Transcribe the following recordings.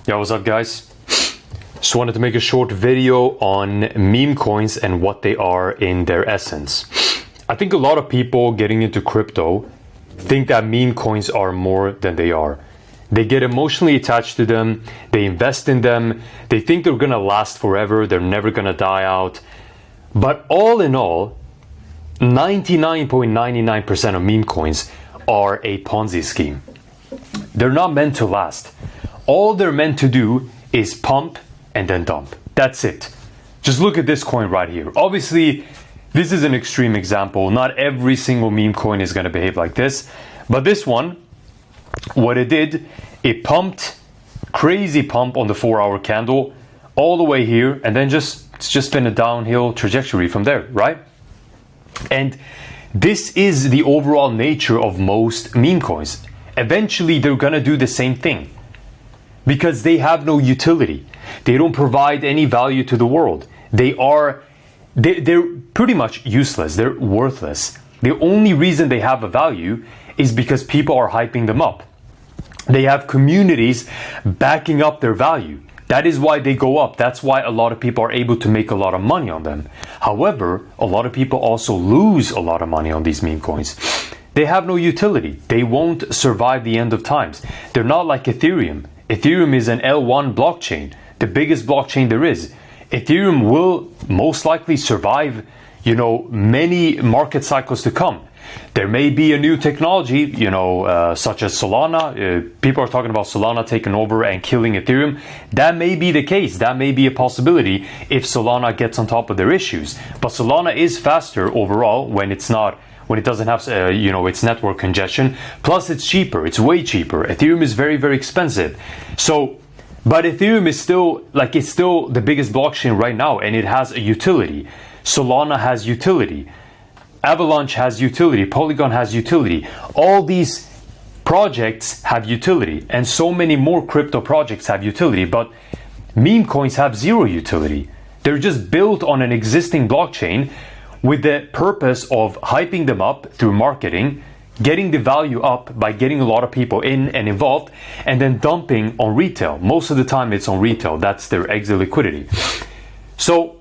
Yo, what's up, guys? Just wanted to make a short video on meme coins and what they are in their essence. I think a lot of people getting into crypto think that meme coins are more than they are. They get emotionally attached to them, they invest in them, they think they're gonna last forever, they're never gonna die out. But all in all, 99.99% of meme coins are a Ponzi scheme. They're not meant to last. All they're meant to do is pump and then dump. That's it. Just look at this coin right here. Obviously, this is an extreme example. Not every single meme coin is going to behave like this. But this one, what it did, it pumped, crazy pump on the 4-hour candle all the way here, and then it's just been a downhill trajectory from there, right? And this is the overall nature of most meme coins. Eventually, they're going to do the same thing because they have no utility. They don't provide any value to the world. They're pretty much useless. They're worthless. The only reason they have a value is because people are hyping them up. They have communities backing up their value. That is why they go up. That's why a lot of people are able to make a lot of money on them. However, a lot of people also lose a lot of money on these meme coins. They have no utility. They won't survive the end of times. They're not like Ethereum. Ethereum is an L1 blockchain, the biggest blockchain there is. Ethereum will most likely survive, many market cycles to come. There may be a new technology, such as Solana. People are talking about Solana taking over and killing Ethereum. That may be the case. That may be a possibility if Solana gets on top of their issues. But Solana is faster overall when it doesn't have, its network congestion. Plus, it's cheaper. It's way cheaper. Ethereum is very, very expensive. But Ethereum is still the biggest blockchain right now, and it has a utility. Solana has utility. Avalanche has utility. Polygon has utility. All these projects have utility, and so many more crypto projects have utility. But meme coins have zero utility. They're just built on an existing blockchain with the purpose of hyping them up through marketing, getting the value up by getting a lot of people in and involved, and then dumping on retail. Most of the time it's on retail. That's their exit liquidity. So,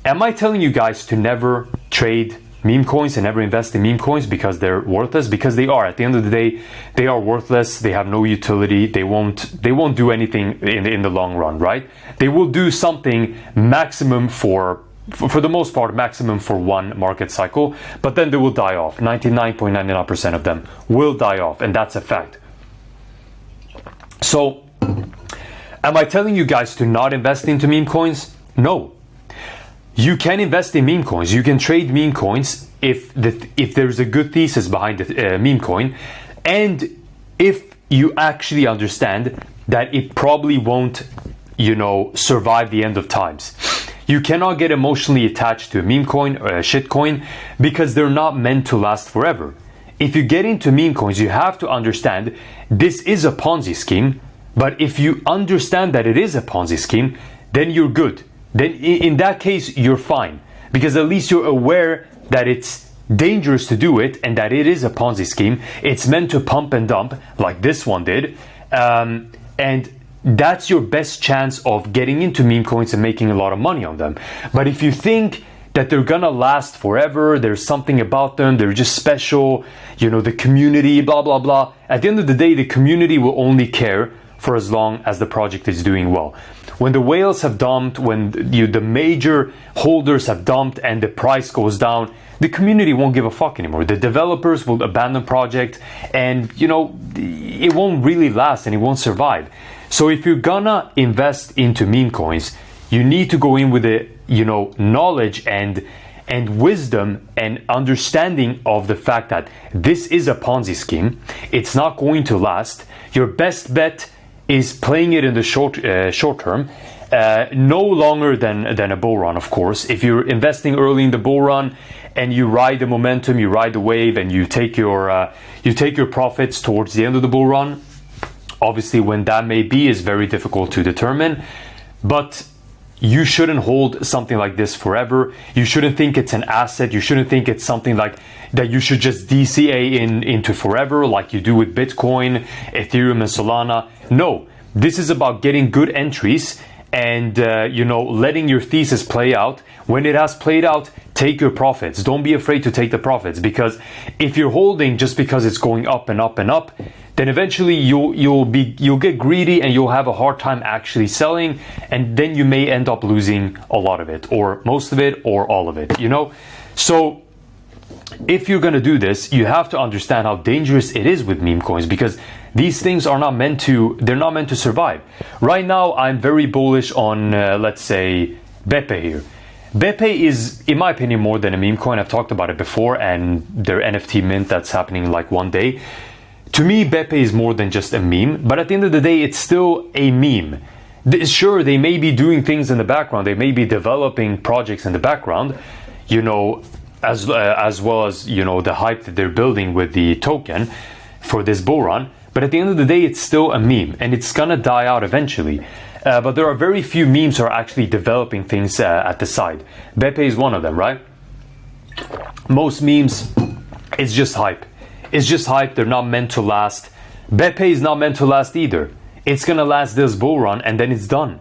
am I telling you guys to never trade meme coins and never invest in meme coins because they're worthless? Because they are. At the end of the day, they are worthless. They have no utility. They won't do anything in the long run, right? They will do something maximum for the most part, maximum for one market cycle, but then they will die off. 99.99% of them will die off, and that's a fact. So, am I telling you guys to not invest into meme coins? No. You can invest in meme coins. You can trade meme coins if there's a good thesis behind the meme coin, and if you actually understand that it probably won't, survive the end of times. You cannot get emotionally attached to a meme coin or a shit coin because they're not meant to last forever. If you get into meme coins, you have to understand this is a Ponzi scheme, but if you understand that it is a Ponzi scheme, then you're good. Then in that case, you're fine because at least you're aware that it's dangerous to do it and that it is a Ponzi scheme. It's meant to pump and dump like this one did. And that's your best chance of getting into meme coins and making a lot of money on them. But if you think that they're gonna last forever, there's something about them, they're just special, the community, blah, blah, blah. At the end of the day, the community will only care for as long as the project is doing well. When the whales have dumped, when the major holders have dumped and the price goes down, the community won't give a fuck anymore. The developers will abandon project and, it won't really last and it won't survive. So if you're gonna invest into meme coins, you need to go in with a knowledge and wisdom and understanding of the fact that this is a Ponzi scheme. It's not going to last. Your best bet is playing it in the short term, no longer than a bull run, of course. If you're investing early in the bull run and you ride the momentum, you ride the wave, and you take your profits towards the end of the bull run. Obviously, when that may be is very difficult to determine, but you shouldn't hold something like this forever. You shouldn't think it's an asset. You shouldn't think it's something like that you should just DCA into forever like you do with Bitcoin, Ethereum, and Solana. No, This is about getting good entries and letting your thesis play out. When it has played out, take your profits. Don't be afraid to take the profits, because if you're holding just because it's going up and up and up, then eventually you'll get greedy and you'll have a hard time actually selling, and then you may end up losing a lot of it, or most of it, or all of it. So if you're going to do this, you have to understand how dangerous it is with meme coins, because these things are not meant to survive. Right now, I'm very bullish on, let's say, Bepe here. Bepe is, in my opinion, more than a meme coin. I've talked about it before, and their NFT mint that's happening like one day. To me, Bepe is more than just a meme, but at the end of the day, it's still a meme. Sure, they may be doing things in the background. They may be developing projects in the background, as well as, the hype that they're building with the token for this bull run. But at the end of the day, it's still a meme, and it's gonna die out eventually. But there are very few memes who are actually developing things at the side. Bepe is one of them, right? Most memes, it's just hype. It's just hype. They're not meant to last. Bepe is not meant to last either. It's gonna last this bull run, and then it's done.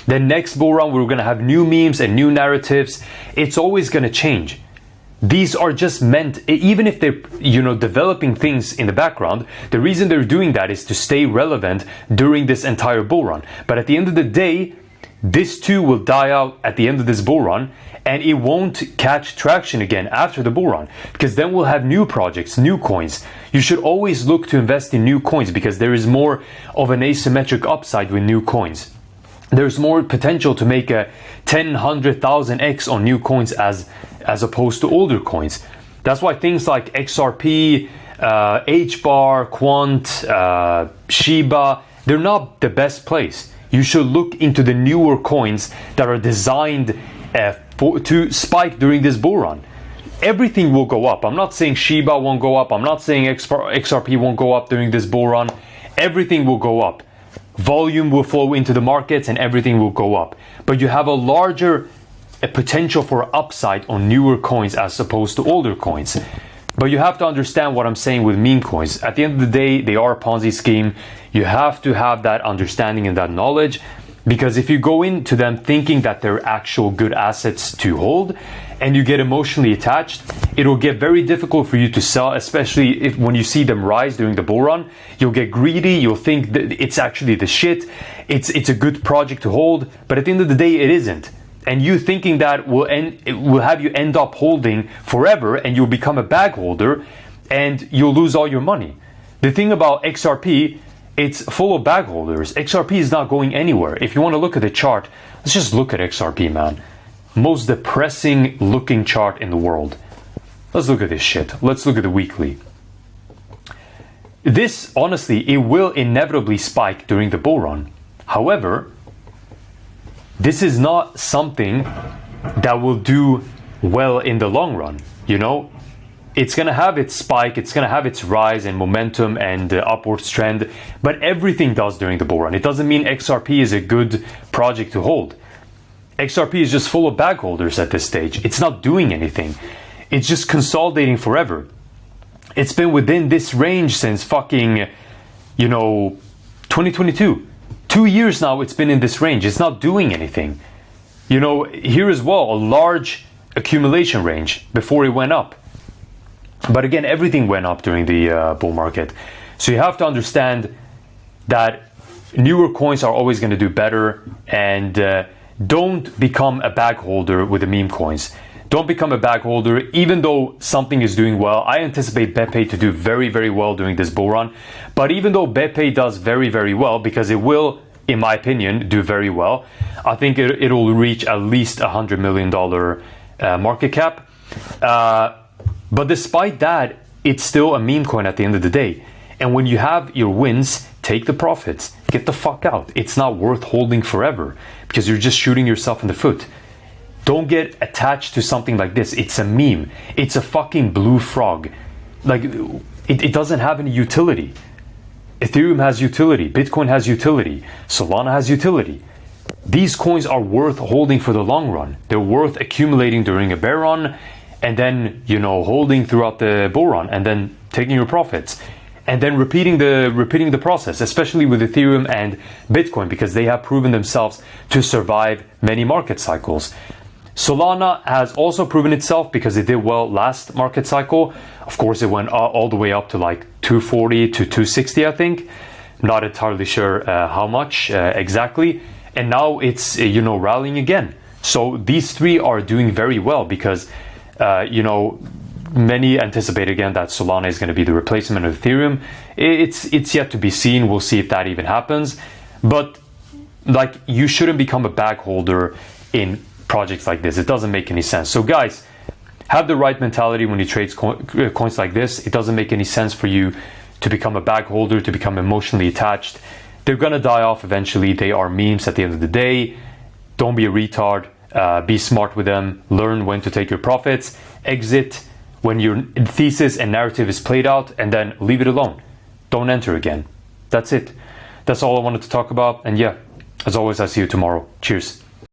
The next bull run, we're gonna have new memes and new narratives. It's always gonna change. These are just meant, even if they're, developing things in the background, the reason they're doing that is to stay relevant during this entire bull run. But at the end of the day, this too will die out at the end of this bull run, and it won't catch traction again after the bull run, because then we'll have new projects, new coins. You should always look to invest in new coins, because there is more of an asymmetric upside with new coins. There's more potential to make a 10, 100,000x on new coins as opposed to older coins. That's why things like XRP, HBAR, Quant, Shiba, they're not the best place. You should look into the newer coins that are designed to spike during this bull run. Everything will go up. I'm not saying Shiba won't go up. I'm not saying XRP won't go up during this bull run. Everything will go up. Volume will flow into the markets and everything will go up. But you have a larger potential for upside on newer coins as opposed to older coins. But you have to understand what I'm saying with meme coins. At the end of the day, they are a Ponzi scheme. You have to have that understanding and that knowledge, because if you go into them thinking that they're actual good assets to hold and you get emotionally attached, it'll get very difficult for you to sell, especially if when you see them rise during the bull run. You'll get greedy, you'll think that it's actually the shit, it's a good project to hold, but at the end of the day, it isn't. And you thinking that will have you end up holding forever, and you'll become a bag holder and you'll lose all your money. The thing about XRP, it's full of bag holders. XRP is not going anywhere. If you want to look at the chart, let's just look at XRP, man. Most depressing looking chart in the world. Let's look at this shit. Let's look at the weekly. This, honestly, it will inevitably spike during the bull run. However, this is not something that will do well in the long run. It's going to have its spike, it's going to have its rise and momentum and upwards trend, but everything does during the bull run. It doesn't mean XRP is a good project to hold. XRP is just full of bag holders at this stage. It's not doing anything. It's just consolidating forever. It's been within this range since fucking, 2022. 2 years now it's been in this range. It's not doing anything. Here as well, a large accumulation range before it went up. But again, everything went up during the bull market. So you have to understand that newer coins are always going to do better, and don't become a bag holder with the meme coins. Don't become a bag holder, even though something is doing well. I anticipate Bepe to do very, very well during this bull run. But even though Bepe does very, very well, because it will, in my opinion, do very well, I think it'll reach at least $100 million market cap. But despite that, it's still a meme coin at the end of the day. And when you have your wins, take the profits. Get the fuck out. It's not worth holding forever, because you're just shooting yourself in the foot. Don't get attached to something like this. It's a meme. It's a fucking blue frog. It doesn't have any utility. Ethereum has utility. Bitcoin has utility. Solana has utility. These coins are worth holding for the long run. They're worth accumulating during a bear run, and then, holding throughout the bull run, and then taking your profits. and then repeating the process, especially with Ethereum and Bitcoin, because they have proven themselves to survive many market cycles. Solana has also proven itself because it did well last market cycle. Of course, it went all the way up to like 240 to 260, I think. Not entirely sure how much exactly. And now it's, rallying again. So these three are doing very well because, many anticipate again that Solana is going to be the replacement of Ethereum. It's yet to be seen. We'll see if that even happens. But like, you shouldn't become a bag holder in projects like this. It doesn't make any sense. So guys, have the right mentality when you trade coins like this. It doesn't make any sense for you to become a bag holder, to become emotionally attached. They're gonna die off eventually. They are memes at the end of the day. Don't be a retard. Be smart with them. Learn when to take your profits. Exit when your thesis and narrative is played out, and then leave it alone. Don't enter again. That's it. That's all I wanted to talk about. And yeah, as always, I'll see you tomorrow. Cheers.